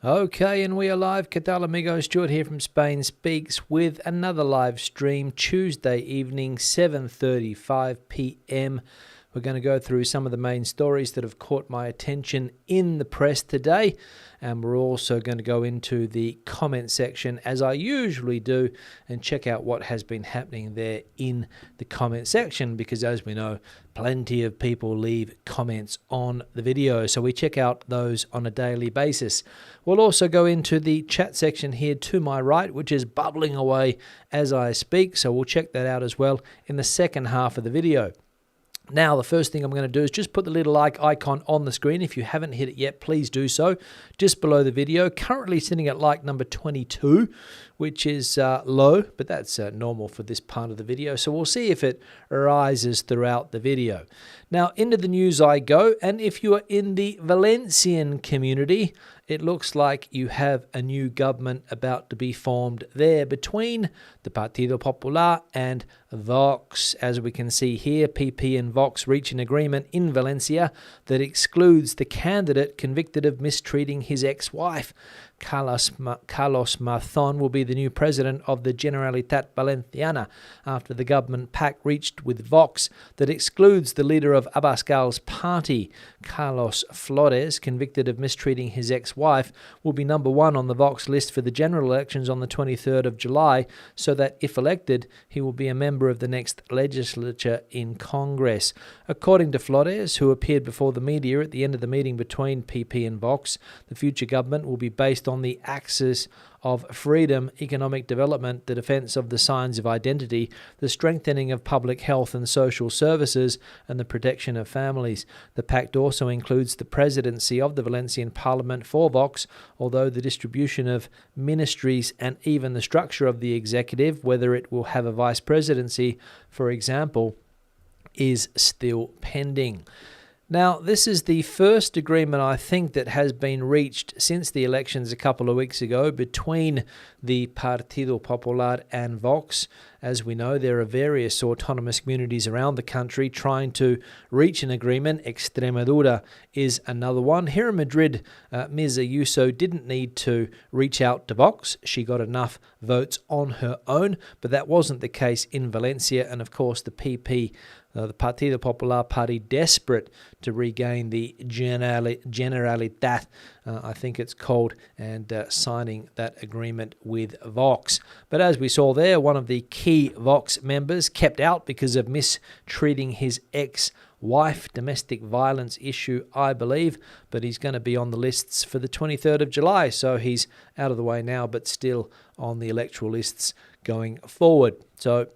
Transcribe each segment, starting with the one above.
Okay, and we are live. ¿Qué tal, amigo? Stuart here from Spain Speaks with another live stream Tuesday evening, 7:35 p.m. We're going to go through some of the main stories that have caught my attention in the press today, and we're also going to go into the comment section as I usually do and check out what has been happening there in the comment section, because as we know, plenty of people leave comments on the video, so we check out those on a daily basis. We'll also go into the chat section here to my right, which is bubbling away as I speak, so we'll check that out as well in the second half of the video. Now, the first thing I'm going to do is just put the little like icon on the screen. If you haven't hit it yet, please do so. Just below the video, currently sitting at like number 22, which is low, but that's normal for this part of the video. So we'll see if it rises throughout the video. Now, into the news I go, and if you are in the Valencian community, it looks like you have a new government about to be formed there between the Partido Popular and Vox. As we can see here, PP and Vox reach an agreement in Valencia that excludes the candidate convicted of mistreating his ex-wife. Carlos Marzón will be the new president of the Generalitat Valenciana after the government pact reached with Vox that excludes the leader of Abascal's party. Carlos Flores, convicted of mistreating his ex-wife, will be number one on the Vox list for the general elections on the 23rd of July, so that if elected, he will be a member of the next legislature in Congress. According to Flores, who appeared before the media at the end of the meeting between PP and Vox, the future government will be based on the axis of freedom, economic development, the defence of the signs of identity, the strengthening of public health and social services, and the protection of families. The pact also includes the presidency of the Valencian Parliament for Vox, although the distribution of ministries and even the structure of the executive, whether it will have a vice presidency, for example, is still pending. Now, this is the first agreement, I think, that has been reached since the elections a couple of weeks ago between the Partido Popular and Vox. As we know, there are various autonomous communities around the country trying to reach an agreement. Extremadura is another one. Here in Madrid, Ms. Ayuso didn't need to reach out to Vox. She got enough votes on her own, but that wasn't the case in Valencia. And of course, the PP, the Partido Popular Party, desperate to regain the Generalitat, I think it's called, and signing that agreement with Vox. But as we saw there, one of the key Vox members kept out because of mistreating his ex-wife, domestic violence issue, I believe, but he's going to be on the lists for the 23rd of July, so he's out of the way now, but still on the electoral lists going forward. So,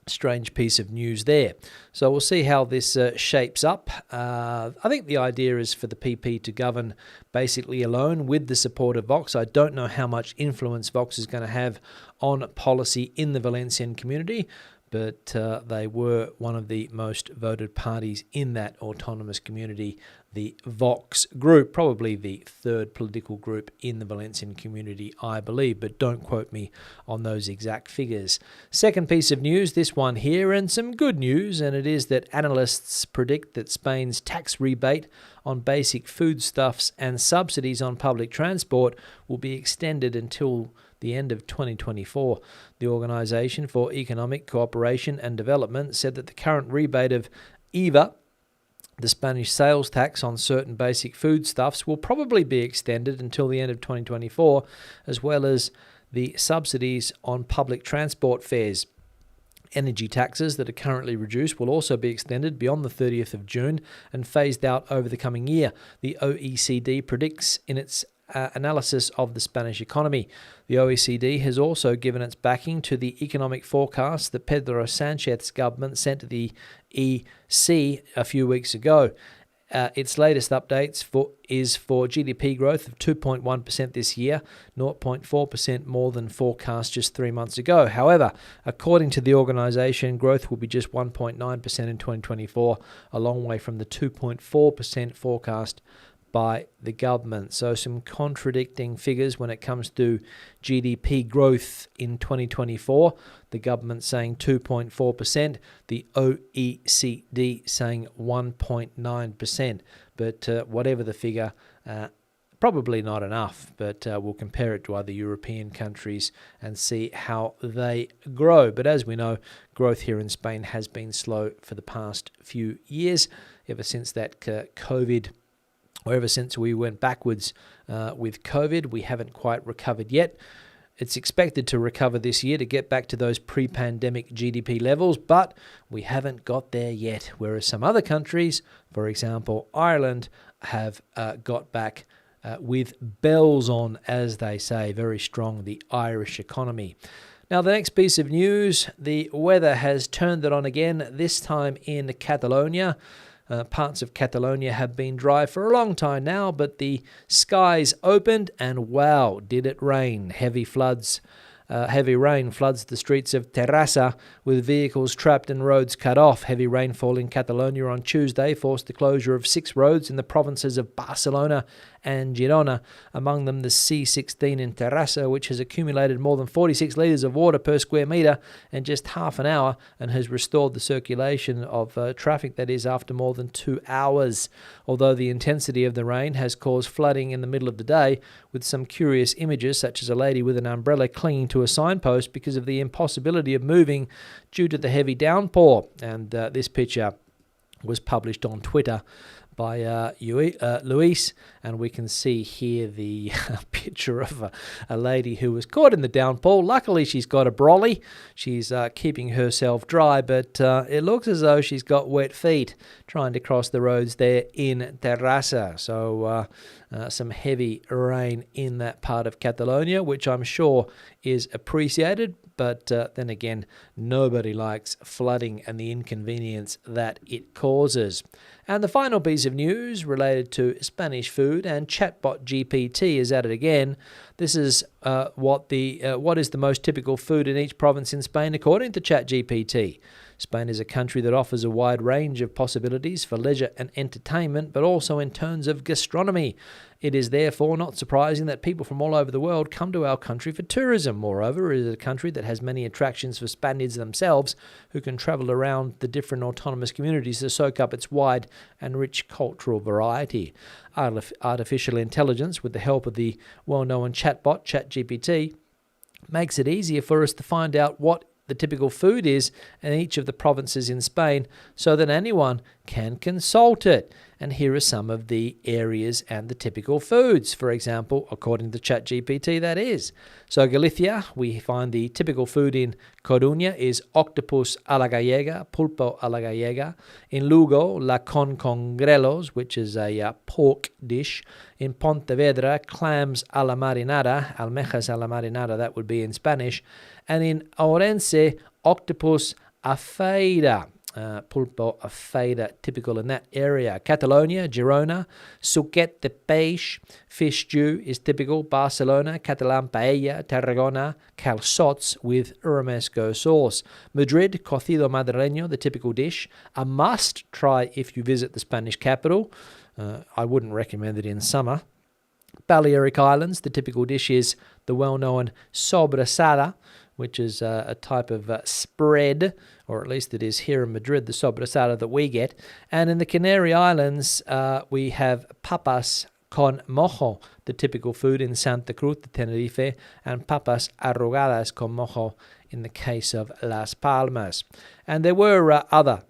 strange piece of news there. So we'll see how this shapes up. I think the idea is for the PP to govern basically alone with the support of Vox. I don't know how much influence Vox is going to have on policy in the Valencian community, but they were one of the most voted parties in that autonomous community, the Vox group, probably the third political group in the Valencian community, I believe, but don't quote me on those exact figures. Second piece of news, this one here, and some good news, and it is that analysts predict that Spain's tax rebate on basic foodstuffs and subsidies on public transport will be extended until the end of 2024. The Organisation for Economic Cooperation and Development said that the current rebate of IVA, the Spanish sales tax on certain basic foodstuffs, will probably be extended until the end of 2024, as well as the subsidies on public transport fares. Energy taxes that are currently reduced will also be extended beyond the 30th of June and phased out over the coming year. The OECD predicts in its analysis of the Spanish economy. The OECD has also given its backing to the economic forecast that Pedro Sanchez's government sent to the EC a few weeks ago. Its latest updates is for GDP growth of 2.1% this year, 0.4% more than forecast just 3 months ago. However, according to the organisation, growth will be just 1.9% in 2024, a long way from the 2.4% forecast by the government. So some contradicting figures when it comes to GDP growth in 2024. The government saying 2.4%, the OECD saying 1.9%. But whatever the figure, Probably not enough, but we'll compare it to other European countries and see how they grow. But as we know, growth here in Spain has been slow for the past few years, ever since that COVID, or ever since we went backwards with COVID. We haven't quite recovered yet. It's expected to recover this year to get back to those pre-pandemic GDP levels, but we haven't got there yet, whereas some other countries, for example, Ireland, have got back with bells on, as they say, very strong, the Irish economy. Now, the next piece of news, the weather has turned it on again, this time in Catalonia. Parts of Catalonia have been dry for a long time now, but the skies opened and wow, did it rain. Heavy rain floods the streets of Terrassa with vehicles trapped and roads cut off. Heavy rainfall in Catalonia on Tuesday forced the closure of 6 roads in the provinces of Barcelona and Girona, among them the C16 in Terrassa, which has accumulated more than 46 litres of water per square metre in just half an hour and has restored the circulation of traffic, that is, after more than 2 hours. Although the intensity of the rain has caused flooding in the middle of the day, with some curious images such as a lady with an umbrella clinging to a signpost because of the impossibility of moving due to the heavy downpour. And this picture was published on Twitter by Luis, and we can see here the picture of a lady who was caught in the downpour. Luckily, she's got a brolly. She's keeping herself dry, but it looks as though she's got wet feet trying to cross the roads there in Terrassa. So some heavy rain in that part of Catalonia, which I'm sure is appreciated. But then again, nobody likes flooding and the inconvenience that it causes. And the final piece of news related to Spanish food, and chatbot GPT is at it again. This is what is the most typical food in each province in Spain according to ChatGPT. Spain is a country that offers a wide range of possibilities for leisure and entertainment, but also in terms of gastronomy. It is therefore not surprising that people from all over the world come to our country for tourism. Moreover, it is a country that has many attractions for Spaniards themselves, who can travel around the different autonomous communities to soak up its wide and rich cultural variety. Artificial intelligence, with the help of the well-known chatbot ChatGPT, makes it easier for us to find out what the typical food is in each of the provinces in Spain, so that anyone can consult it. And here are some of the areas and the typical foods, for example, according to ChatGPT, that is. So Galicia, we find the typical food in Coruña is octopus a la gallega, pulpo a la gallega. In Lugo, lacón con grelos, which is a pork dish. In Pontevedra, clams a la marinara, almejas a la marinara, that would be in Spanish. And in Orense, octopus a feira. Pulpo a feira, typical in that area. Catalonia, Girona, suquet de peix, fish stew is typical. Barcelona, Catalan paella. Tarragona, calçots with romesco sauce. Madrid, cocido madrileño, the typical dish. A must try if you visit the Spanish capital. I wouldn't recommend it in summer. Balearic Islands, the typical dish is the well-known sobrasada, which is a type of spread, or at least it is here in Madrid, the sobrasada that we get. And in the Canary Islands, we have papas con mojo, the typical food in Santa Cruz de Tenerife, and papas arrugadas con mojo in the case of Las Palmas. And there were other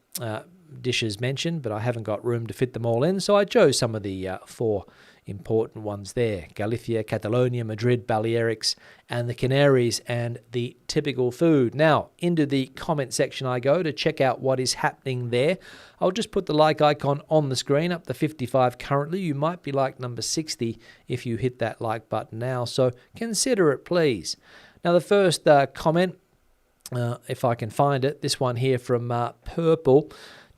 dishes mentioned, but I haven't got room to fit them all in, so I chose some of the 4 important ones there: Galicia, Catalonia, Madrid, Balearics, and the Canaries, and the typical food. Now, into the comment section I go to check out what is happening there. I'll just put the like icon on the screen, up to 55 currently. You might be like number 60 if you hit that like button now, so consider it, please. Now, the first comment, if I can find it, this one here from Purple,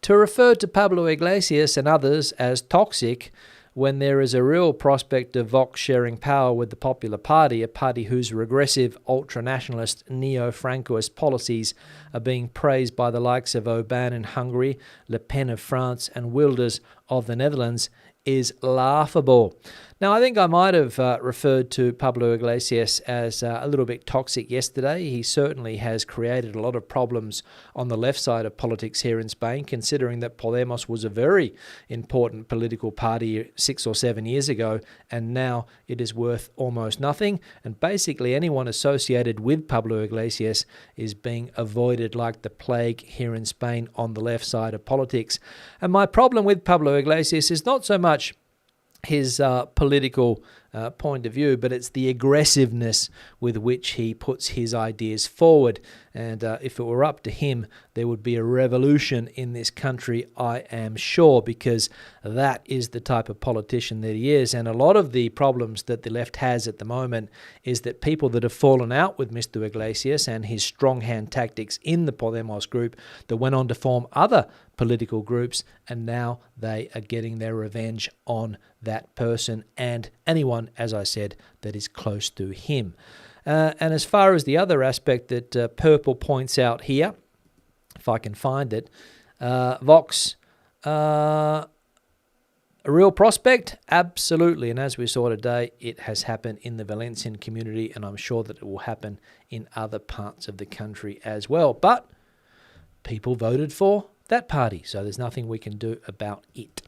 to refer to Pablo Iglesias and others as toxic when there is a real prospect of Vox sharing power with the Popular Party, a party whose regressive, ultra-nationalist, neo-Francoist policies are being praised by the likes of Orbán in Hungary, Le Pen of France, and Wilders of the Netherlands, is laughable. Now, I think I might have referred to Pablo Iglesias as a little bit toxic yesterday. He certainly has created a lot of problems on the left side of politics here in Spain, considering that Podemos was a very important political party 6 or 7 years ago, and now it is worth almost nothing. And basically anyone associated with Pablo Iglesias is being avoided like the plague here in Spain on the left side of politics. And my problem with Pablo Iglesias is not so much his political point of view, but it's the aggressiveness with which he puts his ideas forward. And if it were up to him, there would be a revolution in this country, I am sure, because that is the type of politician that he is. And a lot of the problems that the left has at the moment is that people that have fallen out with Mr. Iglesias and his strong hand tactics in the Podemos group that went on to form other political groups, and now they are getting their revenge on that person and anyone, as I said, that is close to him. And as far as the other aspect that Purple points out here, if I can find it, Vox, a real prospect? Absolutely. And as we saw today, it has happened in the Valencian community, and I'm sure that it will happen in other parts of the country as well. But people voted for that party, so there's nothing we can do about it.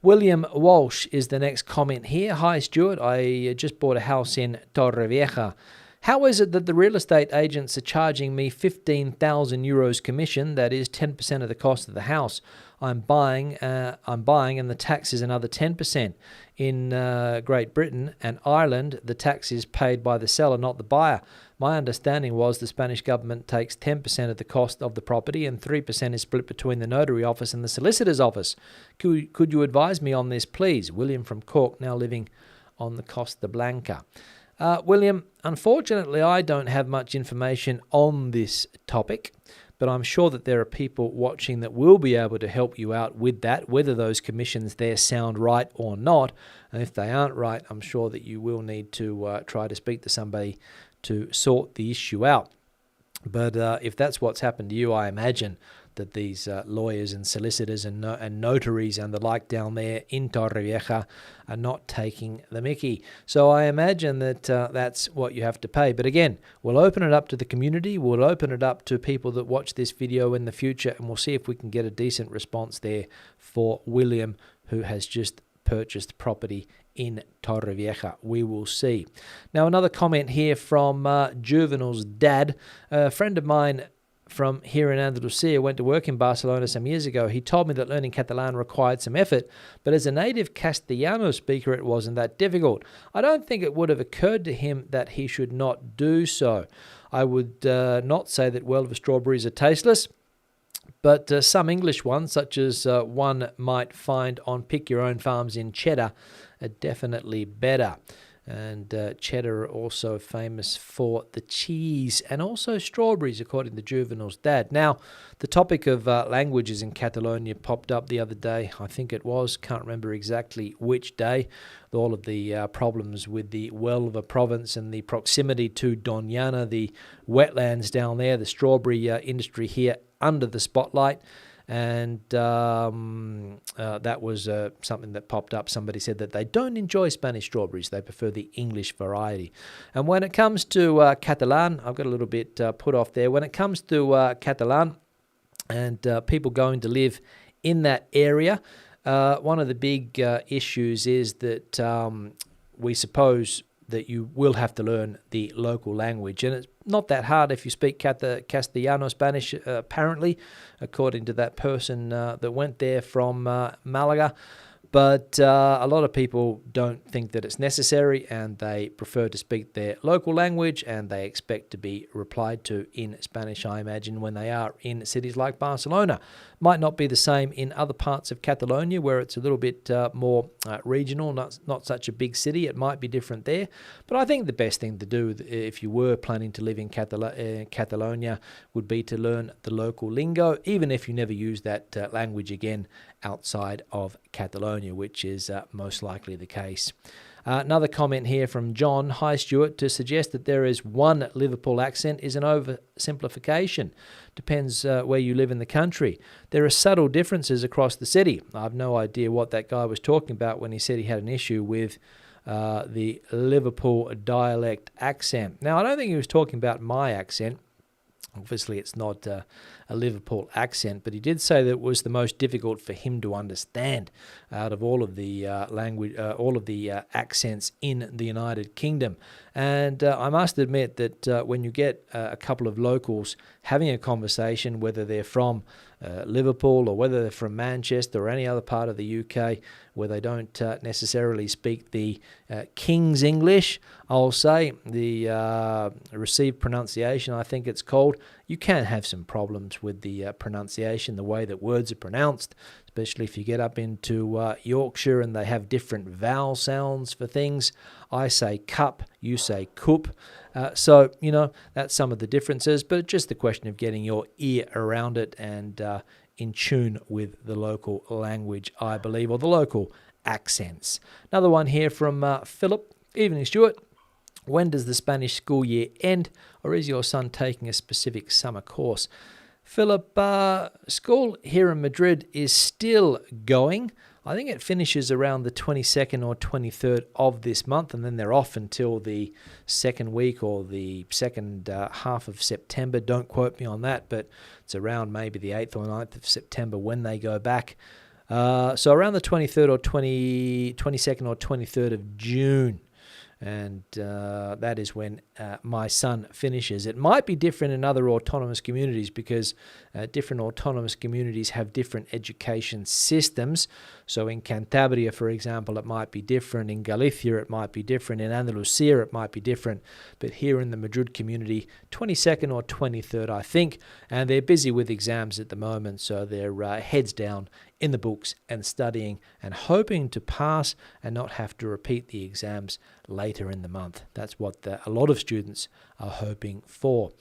William Walsh is the next comment here. Hi, Stuart. I just bought a house in Torrevieja. How is it that the real estate agents are charging me 15,000 euros commission? That is 10% of the cost of the house. I'm buying, and the tax is another 10%. In Great Britain and Ireland, the tax is paid by the seller, not the buyer. My understanding was the Spanish government takes 10% of the cost of the property and 3% is split between the notary office and the solicitor's office. Could you advise me on this, please? William from Cork, now living on the Costa Blanca. William, unfortunately, I don't have much information on this topic, but I'm sure that there are people watching that will be able to help you out with that, whether those commissions there sound right or not. And if they aren't right, I'm sure that you will need to try to speak to somebody to sort the issue out. But if that's what's happened to you, I imagine that these lawyers and solicitors and notaries and the like down there in Torrevieja are not taking the mickey. So I imagine that that's what you have to pay. But again, we'll open it up to the community. We'll open it up to people that watch this video in the future, and we'll see if we can get a decent response there for William, who has just purchased property in Torrevieja. We will see. Now, another comment here from Juvenal's dad. A friend of mine from here in Andalusia went to work in Barcelona some years ago. He told me that learning Catalan required some effort, but as a native Castellano speaker, it wasn't that difficult. I don't think it would have occurred to him that he should not do so. I would not say that Huelva strawberries are tasteless, but some English ones, such as one might find on Pick Your Own Farms in Cheddar, are definitely better. And Cheddar are also famous for the cheese and also strawberries, according to Juvenal's dad. Now, the topic of languages in Catalonia popped up the other day. I think it was, can't remember exactly which day. All of the problems with the Huelva province and the proximity to Doñana, the wetlands down there, the strawberry industry here under the spotlight. And that was something that popped up. Somebody said that they don't enjoy Spanish strawberries. They prefer the English variety. And when it comes to Catalan, I've got a little bit put off there. When it comes to Catalan and people going to live in that area, one of the big issues is that we suppose that you will have to learn the local language. And it's not that hard if you speak Castellano Spanish, apparently, according to that person that went there from Malaga. But a lot of people don't think that it's necessary, and they prefer to speak their local language, and they expect to be replied to in Spanish, I imagine, when they are in cities like Barcelona. Might not be the same in other parts of Catalonia, where it's a little bit more regional, not such a big city. It might be different there. But I think the best thing to do if you were planning to live in Catalonia would be to learn the local lingo, even if you never use that language again outside of Catalonia, which is most likely the case. Another comment here from John. Hi, Stuart. To suggest that there is one Liverpool accent is an oversimplification. Depends where you live in the country. There are subtle differences across the city. I have no idea what that guy was talking about when he said he had an issue with the Liverpool dialect accent. Now, I don't think he was talking about my accent. Obviously, it's not a Liverpool accent, but he did say that it was the most difficult for him to understand out of all of the accents in the United Kingdom. And I must admit that when you get a couple of locals having a conversation, whether they're from Liverpool or whether they're from Manchester or any other part of the UK where they don't necessarily speak the King's English, I'll say, the received pronunciation, I think it's called, you can have some problems with the pronunciation, the way that words are pronounced, especially if you get up into Yorkshire and they have different vowel sounds for things. I say cup, you say coop. So, that's some of the differences, but it's just the question of getting your ear around it and in tune with the local language, I believe, or the local accents. Another one here from Philip. Evening, Stuart. When does the Spanish school year end, or is your son taking a specific summer course? Philip, school here in Madrid is still going. I think it finishes around the 22nd or 23rd of this month, and then they're off until the second week or the second half of September. Don't quote me on that, but it's around maybe the 8th or 9th of September when they go back. So around the 23rd or 22nd or 23rd of June. And that is when my son finishes. It might be different in other autonomous communities because different autonomous communities have different education systems. So in Cantabria, for example, it might be different. In Galicia, it might be different. In Andalusia, it might be different. But here in the Madrid community, 22nd or 23rd, I think. And they're busy with exams at the moment, so they're heads down in the books and studying and hoping to pass and not have to repeat the exams later in the month. That's what a lot of students are hoping for.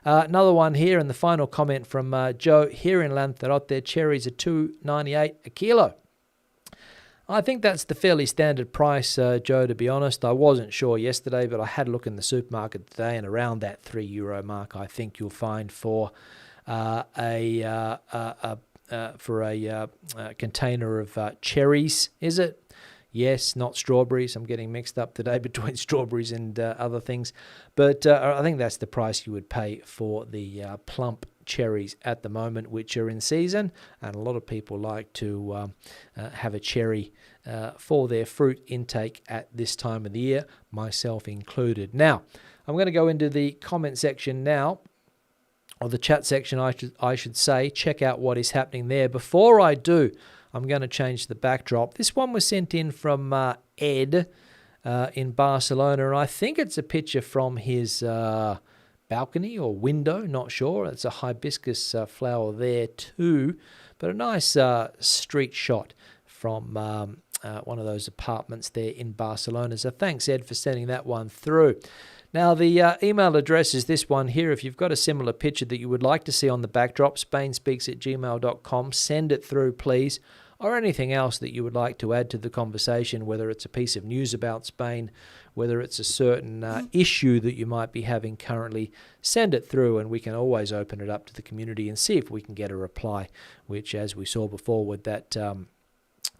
Another one here, and the final comment from Joe. Here in Lanzarote, cherries are $2.98 a kilo. I think that's the fairly standard price, Joe, to be honest. I wasn't sure yesterday, but I had a look in the supermarket today, and around that €3 mark, I think you'll find for a container of cherries, is it? Yes, not strawberries. I'm getting mixed up today between strawberries and other things. But I think that's the price you would pay for the plump cherries at the moment, which are in season. And a lot of people like to have a cherry for their fruit intake at this time of the year, myself included. Now, I'm going to go into the comment section now, or the chat section, I should say. Check out what is happening there. Before I do, I'm going to change the backdrop. This one was sent in from Ed in Barcelona, and I think it's a picture from his balcony or window, not sure. It's a hibiscus flower there too, but a nice street shot from one of those apartments there in Barcelona. So thanks, Ed, for sending that one through. Now, the email address is this one here. If you've got a similar picture that you would like to see on the backdrop, spainspeaks@gmail.com, send it through, please, or anything else that you would like to add to the conversation, whether it's a piece of news about Spain, whether it's a certain issue that you might be having currently, send it through, and we can always open it up to the community and see if we can get a reply, which, as we saw before with that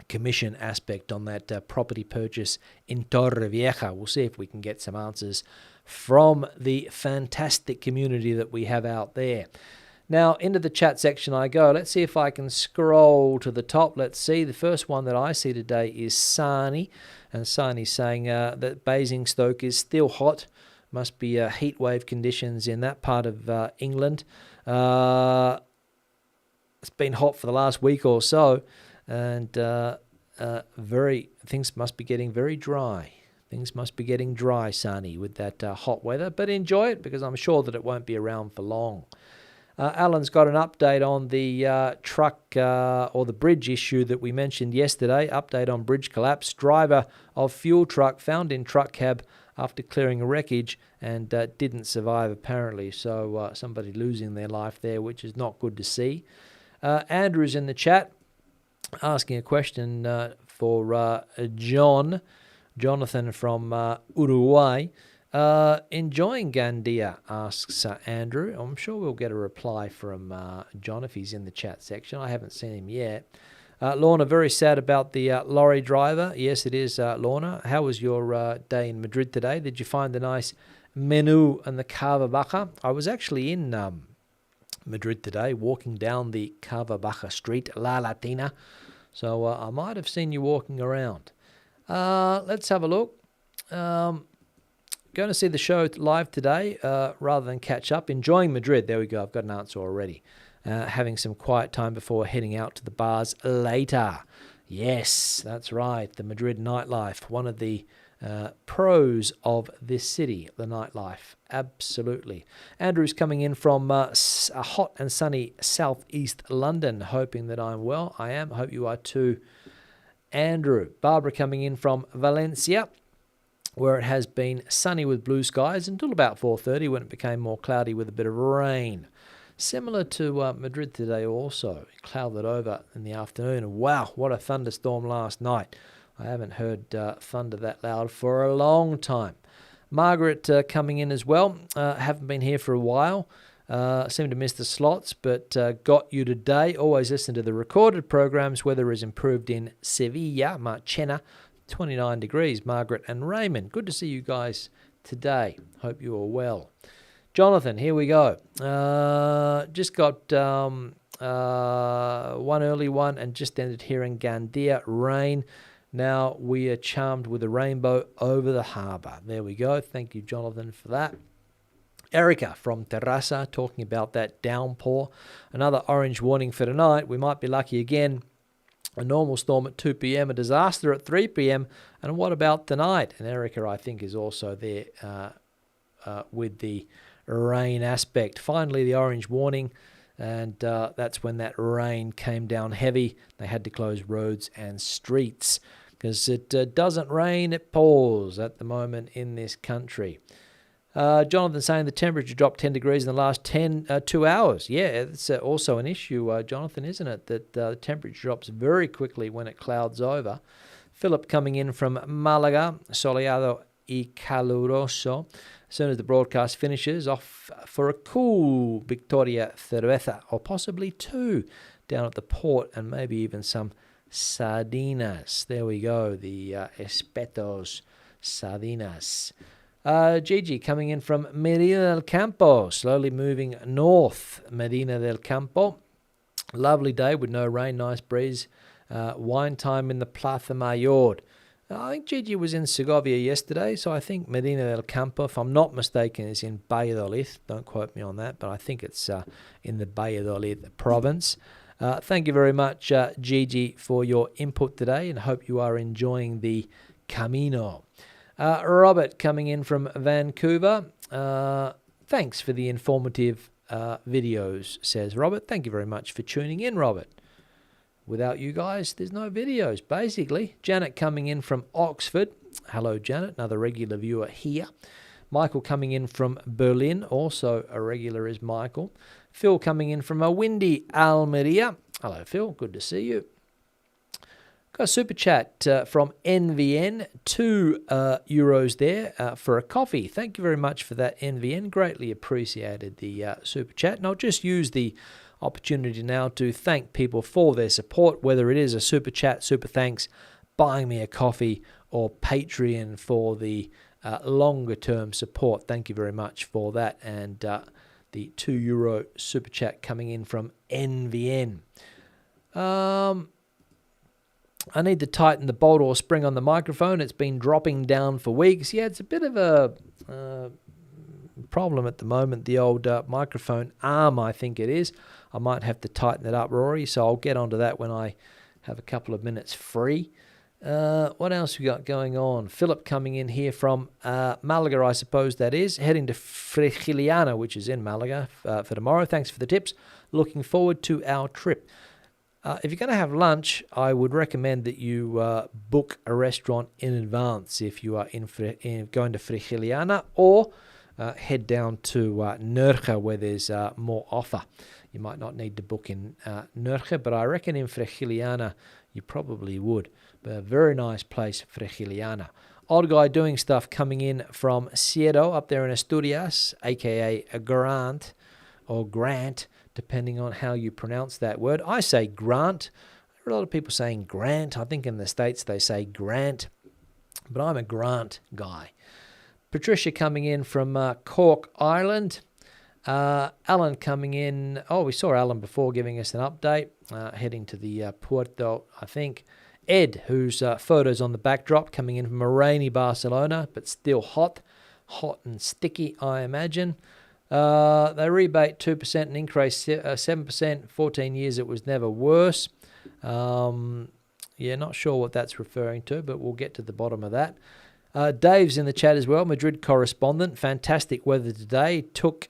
commission aspect on that property purchase in Torrevieja, we'll see if we can get some answers from the fantastic community that we have out there. Now, into the chat section I go. Let's see if I can scroll to the top. Let's see. The first one that I see today is Sani. And Sani's saying that Basingstoke is still hot. Must be heat wave conditions in that part of England. It's been hot for the last week or so. And things must be getting very dry. Things must be getting dry, Sani, with that hot weather. But enjoy it, because I'm sure that it won't be around for long. Alan's got an update on the truck or the bridge issue that we mentioned yesterday. Update on bridge collapse. Driver of fuel truck found in truck cab after clearing wreckage and didn't survive, apparently. So somebody losing their life there, which is not good to see. Andrew's in the chat asking a question for Jonathan from Uruguay. Enjoying Gandia, asks Andrew. I'm sure we'll get a reply from John if he's in the chat section. I haven't seen him yet. Lorna, very sad about the lorry driver. Yes, it is, Lorna. How was your day in Madrid today? Did you find the nice menu and the Cava Baja? I was actually in Madrid today, walking down the Cava Baja street, La Latina. So I might have seen you walking around. Let's have a look. Going to see the show live today rather than catch up. Enjoying Madrid. There we go. I've got an answer already. Having some quiet time before heading out to the bars later. Yes, that's right. The Madrid nightlife. One of the pros of this city, the nightlife. Absolutely. Andrew's coming in from a hot and sunny southeast London, hoping that I'm well. I am. Hope you are too, Andrew. Barbara coming in from Valencia, where it has been sunny with blue skies until about 4:30 when it became more cloudy with a bit of rain. Similar to Madrid today also. It clouded over in the afternoon. And wow, what a thunderstorm last night. I haven't heard thunder that loud for a long time. Margaret coming in as well. Haven't been here for a while. Seem to miss the slots, but got you today. Always listen to the recorded programs. Weather is improved in Sevilla, Marchena. 29 degrees, Margaret and Raymond. Good to see you guys today. Hope you are well. Jonathan, here we go. Just got one early one and just ended here in Gandia. Rain. Now we are charmed with a rainbow over the harbour. There we go. Thank you, Jonathan, for that. Erica from Terrassa talking about that downpour. Another orange warning for tonight. We might be lucky again. A normal storm at 2 p.m, a disaster at 3 p.m, and what about tonight? And Erica, I think, is also there with the rain aspect. Finally, the orange warning, and that's when that rain came down heavy. They had to close roads and streets because it doesn't rain, it pours at the moment in this country. Jonathan saying the temperature dropped 10 degrees in the last 2 hours. Yeah, it's also an issue, Jonathan, isn't it? That the temperature drops very quickly when it clouds over. Philip coming in from Malaga, soleado y caluroso. As soon as the broadcast finishes, off for a cool Victoria cerveza, or possibly two, down at the port, and maybe even some sardinas. There we go, the espetos sardinas. Gigi coming in from Medina del Campo, slowly moving north. Medina del Campo. Lovely day with no rain, nice breeze. Wine time in the Plaza Mayor. I think Gigi was in Segovia yesterday, so I think Medina del Campo, if I'm not mistaken, is in Valladolid. Don't quote me on that, but I think it's in the Valladolid province. Thank you very much, Gigi, for your input today, and hope you are enjoying the Camino. Robert coming in from Vancouver. Thanks for the informative videos, says Robert. Thank you very much for tuning in, Robert. Without you guys, there's no videos, basically. Janet coming in from Oxford. Hello, Janet, another regular viewer here. Michael coming in from Berlin, also a regular is Michael. Phil coming in from a windy Almeria. Hello, Phil, good to see you. Got a super chat from NVN, €2 there for a coffee. Thank you very much for that, NVN. Greatly appreciated the super chat. And I'll just use the opportunity now to thank people for their support, whether it is a super chat, super thanks, buying me a coffee, or Patreon for the longer term support. Thank you very much for that. And the €2 super chat coming in from NVN. I need to tighten the bolt or spring on the microphone. It's been dropping down for weeks. Yeah, it's a bit of a problem at the moment. The old microphone arm, I think it is. I might have to tighten it up, Rory, so I'll get onto that when I have a couple of minutes free. What else we got going on? Philip coming in here from Malaga, I suppose that is, heading to Frigiliana, which is in Malaga, for tomorrow. Thanks for the tips. Looking forward to our trip. If you're going to have lunch, I would recommend that you book a restaurant in advance if you are going to Frigiliana, or head down to Nerja, where there's more offer. You might not need to book in Nerja, but I reckon in Frigiliana you probably would. But a very nice place, Frigiliana. Odd guy doing stuff coming in from Sierra up there in Asturias, aka a Grant, depending on how you pronounce that word. I say Grant. I hear a lot of people saying Grant. I think in the States they say Grant, but I'm a Grant guy. Patricia coming in from Cork, Ireland. Alan coming in. Oh, we saw Alan before giving us an update. Heading to the Puerto, I think. Ed, whose photos on the backdrop, coming in from a rainy Barcelona, but still hot and sticky, I imagine. They rebate 2% and increase 7%. 14 years, it was never worse. Not sure what that's referring to, but we'll get to the bottom of that. Dave's in the chat as well, Madrid correspondent. Fantastic weather today. Took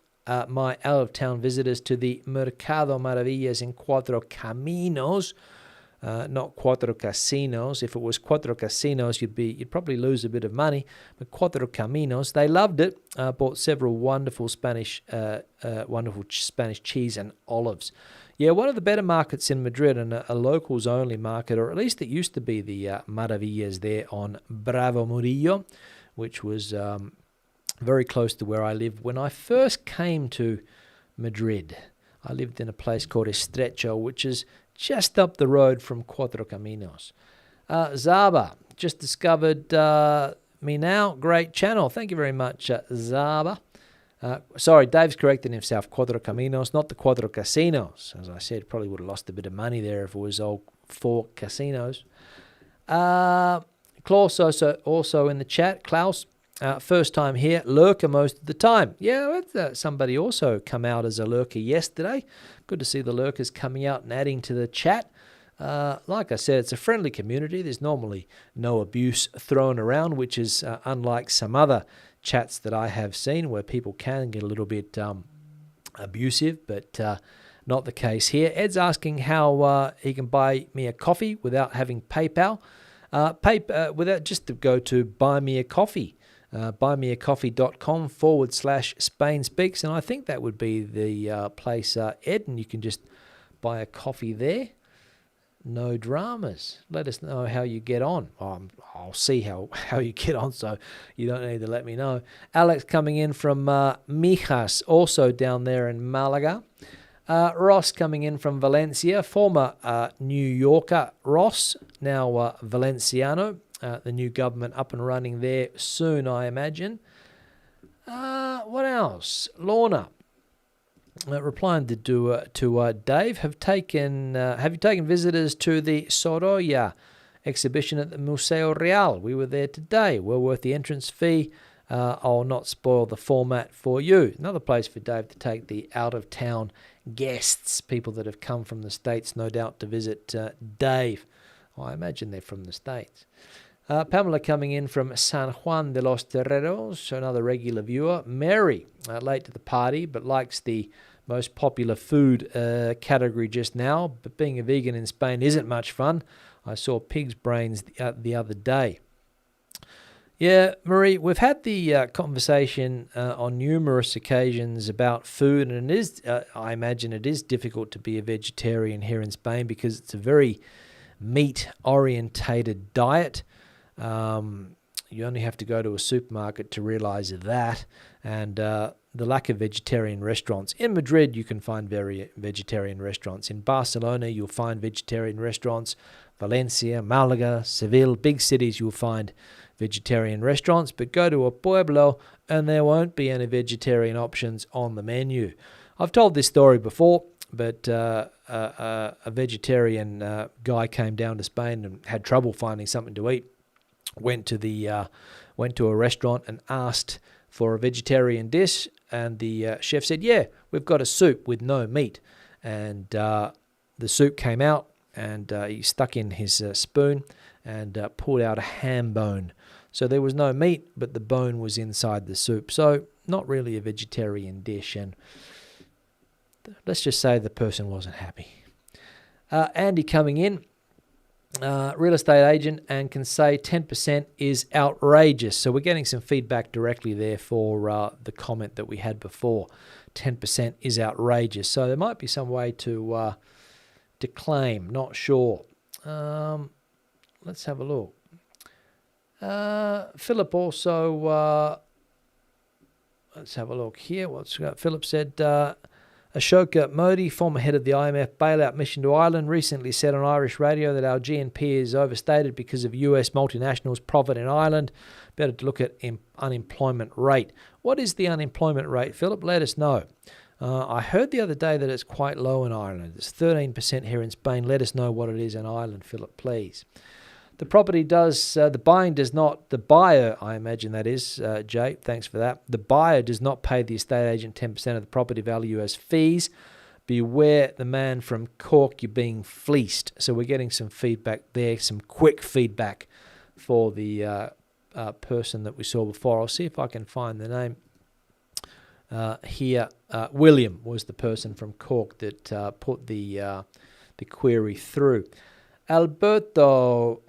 my out-of-town visitors to the Mercado Maravillas in Cuatro Caminos. Not Cuatro Casinos. If it was Cuatro Casinos, you'd probably lose a bit of money. But Cuatro Caminos, they loved it. Bought several wonderful Spanish cheese and olives. Yeah, one of the better markets in Madrid, and a locals only market, or at least it used to be the Maravillas there on Bravo Murillo, which was very close to where I lived when I first came to Madrid. I lived in a place called Estrecho, which is just up the road from Cuatro Caminos. Zaba, just discovered me now. Great channel. Thank you very much, Zaba. Sorry, Dave's corrected himself. Cuatro Caminos, not the Cuatro Casinos. As I said, probably would have lost a bit of money there if it was all 4 casinos. Klaus also in the chat. Klaus, first time here. Lurker most of the time. Yeah, somebody also come out as a lurker yesterday. Good to see the lurkers coming out and adding to the chat. Like I said, it's a friendly community. There's normally no abuse thrown around, which is unlike some other chats that I have seen where people can get a little bit abusive, but not the case here. Ed's asking how he can buy me a coffee without having PayPal. Without just to go to buy me a coffee. buymeacoffee.com/Spain Speaks, and I think that would be the place, Ed, and you can just buy a coffee there. No dramas. Let us know how you get on. I'll see how you get on, so you don't need to let me know. Alex coming in from Mijas, also down there in Malaga. Ross coming in from Valencia, former New Yorker Ross, now Valenciano. The new government up and running there soon, I imagine. What else? Lorna, replying to Dave, have you taken visitors to the Sorolla exhibition at the Museo Real? We were there today. Well worth the entrance fee. I'll not spoil the format for you. Another place for Dave to take the out-of-town guests, people that have come from the States, no doubt, to visit Dave. I imagine they're from the States. Pamela coming in from San Juan de los Terreros, another regular viewer. Mary, late to the party, but likes the most popular food category just now. But being a vegan in Spain isn't much fun. I saw pig's brains the other day. Yeah, Marie, we've had the conversation on numerous occasions about food, and it is, I imagine it is difficult to be a vegetarian here in Spain because it's a very meat-orientated diet. You only have to go to a supermarket to realize that, and the lack of vegetarian restaurants. In Madrid, you can find vegetarian restaurants. In Barcelona, you'll find vegetarian restaurants. Valencia, Malaga, Seville, big cities, you'll find vegetarian restaurants, but go to a pueblo and there won't be any vegetarian options on the menu. I've told this story before, but a vegetarian guy came down to Spain and had trouble finding something to eat. Went to a restaurant and asked for a vegetarian dish, and the chef said, "Yeah, we've got a soup with no meat." And the soup came out, and he stuck in his spoon and pulled out a ham bone. So there was no meat, but the bone was inside the soup. So not really a vegetarian dish, and let's just say the person wasn't happy. Andy coming in. Real estate agent, and can say 10% is outrageous. So we're getting some feedback directly there for the comment that we had before. 10% is outrageous. So there might be some way to claim. Not sure. Let's have a look. Philip also. Let's have a look here. Philip said. Ashoka Modi, former head of the IMF bailout mission to Ireland, recently said on Irish radio that our GNP is overstated because of US multinationals' profit in Ireland. Better to look at unemployment rate. What is the unemployment rate, Philip? Let us know. I heard the other day that it's quite low in Ireland. It's 13% here in Spain. Let us know what it is in Ireland, Philip, please. The property does, the buying does not, the buyer, I imagine that is, Jay, thanks for that. The buyer does not pay the estate agent 10% of the property value as fees. Beware the man from Cork, you're being fleeced. So we're getting some feedback there, some quick feedback for the person that we saw before. I'll see if I can find the name here. William was the person from Cork that put the query through. Alberto,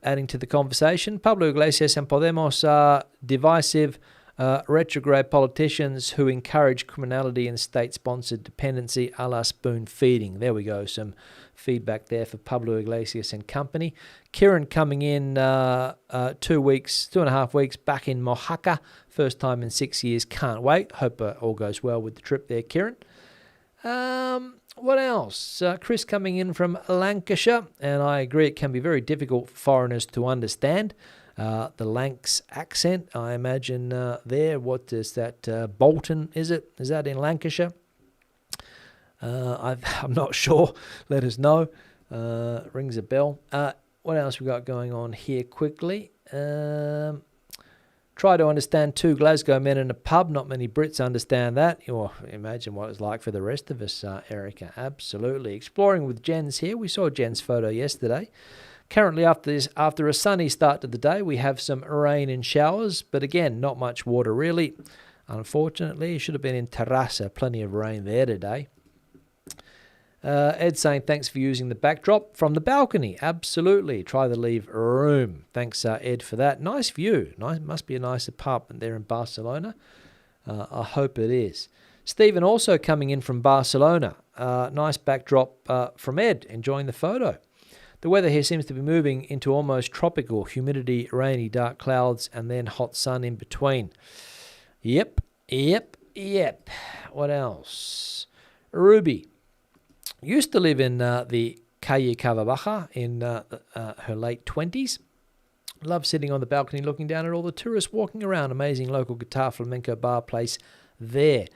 adding to the conversation, Pablo Iglesias and Podemos are divisive, retrograde politicians who encourage criminality and state-sponsored dependency a la spoon-feeding. There we go, some feedback there for Pablo Iglesias and company. Kieran coming in 2.5 weeks back in Mojaca. First time in 6 years. Can't wait. Hope all goes well with the trip there, Kieran. What else? Chris coming in from Lancashire, and I agree it can be very difficult for foreigners to understand the Lancs accent. I imagine there, what is that? Bolton, is it? Is that in Lancashire? I'm not sure. Let us know. Rings a bell. What else we got going on here quickly? Try to understand two Glasgow men in a pub. Not many Brits understand that. Or imagine what it's like for the rest of us, Erica. Absolutely. Exploring with Jen's here. We saw Jen's photo yesterday. Currently, after a sunny start to the day, we have some rain and showers. But again, not much water really. Unfortunately, it should have been in Terrassa. Plenty of rain there today. Ed saying, thanks for using the backdrop from the balcony. Absolutely. Try to leave room. Thanks, Ed, for that. Nice view. Nice. Must be a nice apartment there in Barcelona. I hope it is. Stephen also coming in from Barcelona. Nice backdrop from Ed. Enjoying the photo. The weather here seems to be moving into almost tropical. Humidity, rainy, dark clouds, and then hot sun in between. Yep. What else? Ruby. Used to live in the Calle Cavabaja in her late 20s. Love sitting on the balcony looking down at all the tourists walking around. Amazing local guitar flamenco bar place there.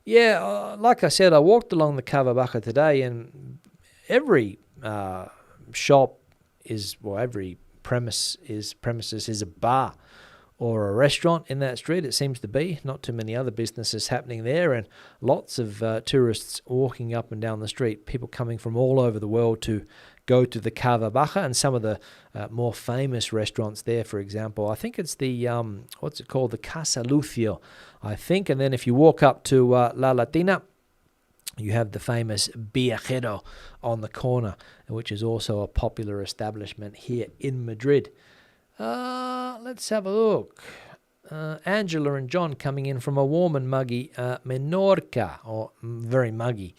Yeah, like I said, I walked along the Cavabaja today, and every shop is, well, every premises is a bar or a restaurant in that street. It seems to be. Not too many other businesses happening there, and lots of tourists walking up and down the street, people coming from all over the world to go to the Cava Baja, and some of the more famous restaurants there, for example. I think it's the, what's it called? The Casa Lucio, I think. And then if you walk up to La Latina, you have the famous Viajero on the corner, which is also a popular establishment here in Madrid. Let's have a look. Angela and John coming in from a warm and muggy Menorca, or very muggy.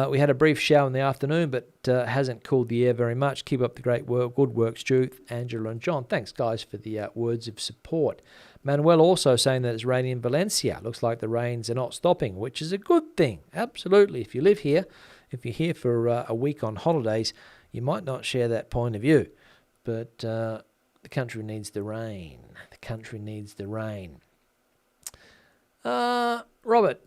We had a brief shower in the afternoon, but hasn't cooled the air very much. Keep up the great work. Good work, Stu, Angela and John. Thanks, guys, for the words of support. Manuel also saying that it's raining in Valencia. Looks like the rains are not stopping, which is a good thing. Absolutely. If you live here, if you're here for a week on holidays, you might not share that point of view. But the country needs the rain. The country needs the rain. Robert,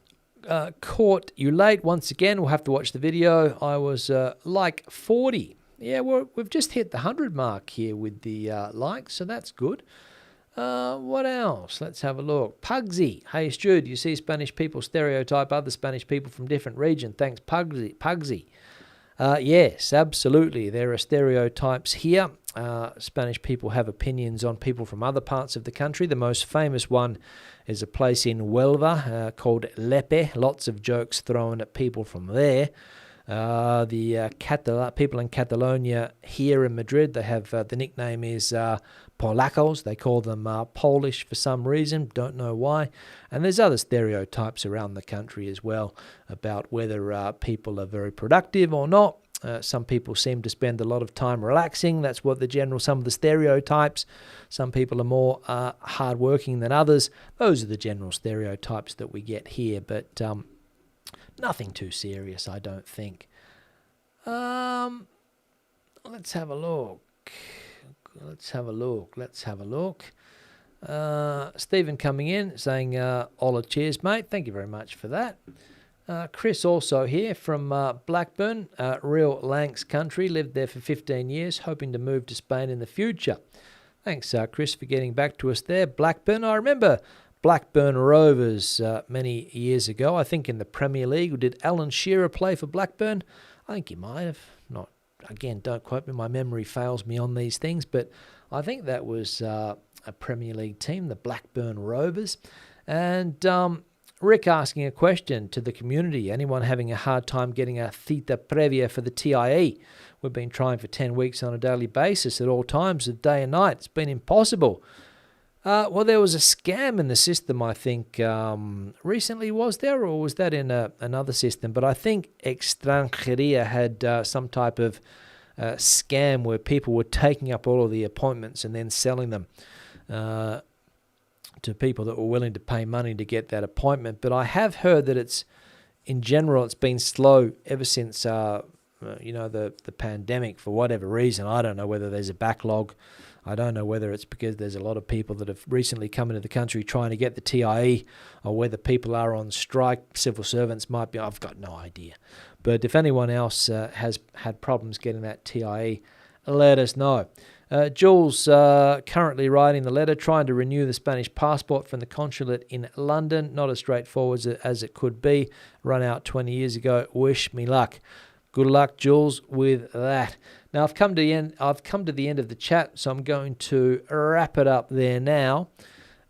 caught you late once again. We'll have to watch the video. I was like 40. Yeah, we've just hit the 100 mark here with the likes, so that's good. What else? Let's have a look. Pugsy. Hey, Stu, do you see Spanish people stereotype other Spanish people from different regions? Thanks, Pugsy. Yes, absolutely. There are stereotypes here. Spanish people have opinions on people from other parts of the country. The most famous one is a place in Huelva called Lepe. Lots of jokes thrown at people from there. The people in Catalonia here in Madrid, they have the nickname is Polacos. They call them Polish for some reason, don't know why. And there's other stereotypes around the country as well about whether people are very productive or not. Some people seem to spend a lot of time relaxing. That's what some of the stereotypes. Some people are more hardworking than others. Those are the general stereotypes that we get here. But Nothing too serious, I don't think. Let's have a look. Stephen coming in saying, "Hola, cheers, mate." Thank you very much for that. Chris also here from Blackburn, real Lancs country. Lived there for 15 years, hoping to move to Spain in the future. Thanks, Chris, for getting back to us there. Blackburn, I remember Blackburn Rovers many years ago. I think in the Premier League. Did Alan Shearer play for Blackburn? I think he might have. Not again. Don't quote me. My memory fails me on these things, but I think that was a Premier League team, the Blackburn Rovers. And Rick asking a question to the community. Anyone having a hard time getting a cita previa for the TIE? We've been trying for 10 weeks on a daily basis at all times of day and night. It's been impossible. Well, there was a scam in the system, I think, recently, was there? Or was that in another system? But I think Extranjeria had some type of scam where people were taking up all of the appointments and then selling them to people that were willing to pay money to get that appointment. But I have heard that in general, it's been slow ever since, the pandemic for whatever reason. I don't know whether there's a backlog. I don't know whether it's because there's a lot of people that have recently come into the country trying to get the TIE, or whether people are on strike. Civil servants might be. I've got no idea. But if anyone else has had problems getting that TIE, let us know. Jules currently writing the letter, trying to renew the Spanish passport from the consulate in London. Not as straightforward as it could be. Run out 20 years ago. Wish me luck. Good luck, Jules, with that. Now I've come to the end of the chat, so I'm going to wrap it up there now.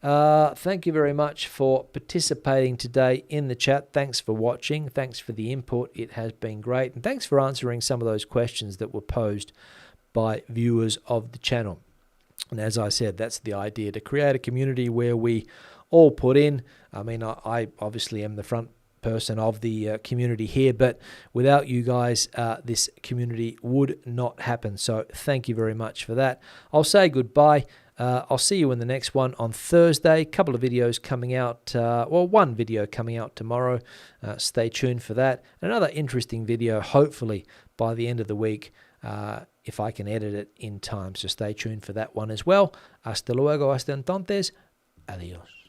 Thank you very much for participating today in the chat. Thanks for watching. Thanks for the input. It has been great. And thanks for answering some of those questions that were posed by viewers of the channel. And as I said, that's the idea, to create a community where we all put in. I mean, I obviously am the front person of the community here, but without you guys, this community would not happen. So thank you very much for that. I'll say goodbye. I'll see you in the next one on Thursday. Couple of videos coming out, one video coming out tomorrow. Stay tuned for that. Another interesting video, hopefully by the end of the week, if I can edit it in time. So stay tuned for that one as well. Hasta luego, hasta entonces. Adiós.